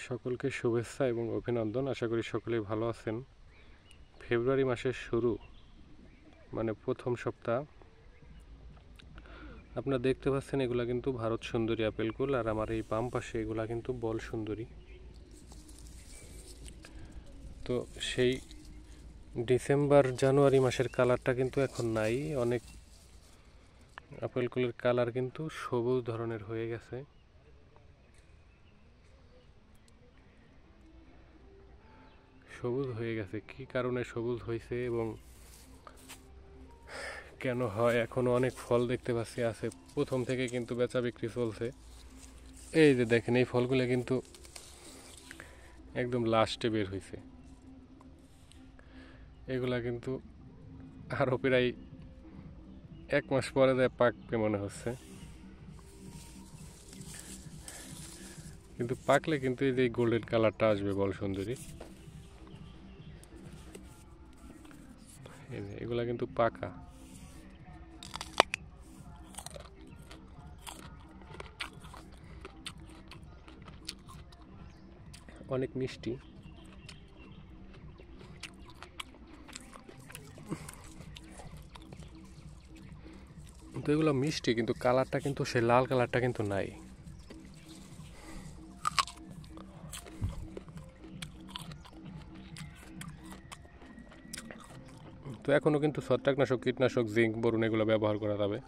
সকলকে শুভেচ্ছা এবং অভিনন্দন। আশা করি সকলেই ভালো আছেন। ফেব্রুয়ারি মাসের শুরু মানে প্রথম সপ্তাহ। আপনারা দেখতে পাচ্ছেন এগুলা কিন্তু ভারত সুন্দরী আপেল কুল, আর আমার এই বাম পাশে এগুলা কিন্তু বল সুন্দরী। তো সেই ডিসেম্বর জানুয়ারি মাসের কালারটা কিন্তু এখন নাই। অনেক আপেল কুলের কালার কিন্তু সবুজ ধরনের হয়ে গেছে। সবুজ হয়ে গেছে, কি কারণে সবুজ হয়েছে এবং কেন হয়, এখনো অনেক ফল দেখতে পাচ্ছি আছে। প্রথম থেকে কিন্তু বেচা বিক্রি চলছে। এই যে দেখেন, এই ফলগুলো কিন্তু একদম লাস্টে বের হয়েছে। এগুলা কিন্তু আরো প্রায় 1 মাস পরে যায় পাকবে মনে হচ্ছে, কিন্তু পাকলে কিন্তু এই যে গোল্ডেন কালারটা আসবে বল সুন্দরী। এগুলা কিন্তু পাকা। অনেক মিষ্টি। তো এগুলো মিষ্টি, কিন্তু কালারটা কিন্তু সেই লাল কালারটা কিন্তু নাই। তো এখনো কিন্তু ছত্রাকনাশক, কীটনাশক, জিঙ্ক, বোরন এগুলো ব্যবহার করা যাবে।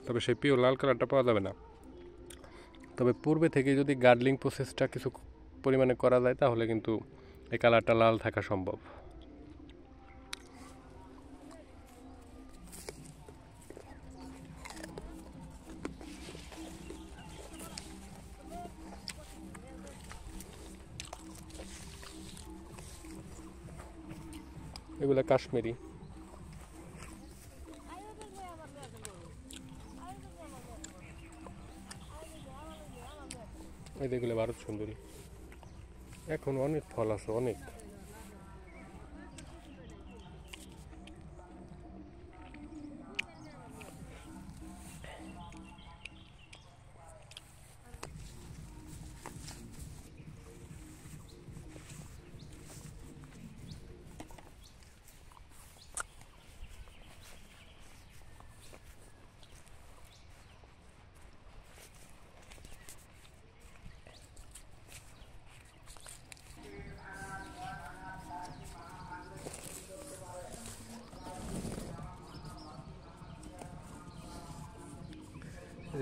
তবে সেই পিওর লাল কালারটা পাওয়া যাবে না। তবে পূর্বে থেকে যদি গার্ডলিং প্রসেসটা কিছু পরিমাণে করা যায় তাহলে কিন্তু এই কালারটা লাল থাকা সম্ভব। এগুলা কাশ্মীরি। এগুলো ভারত সুন্দরী। এখন অনেক ফল আছে, অনেক।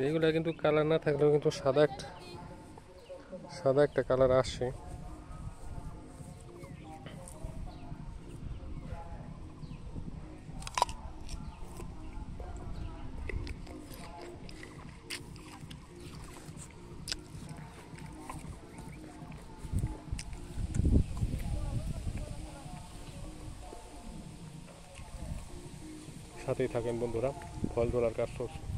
এগুলা কিন্তু কালার না থাকলেও কিন্তু সাদা একটা কালার আসে। সাথেই থাকেন বন্ধুরা, ফল তোলার কাজ চলছে।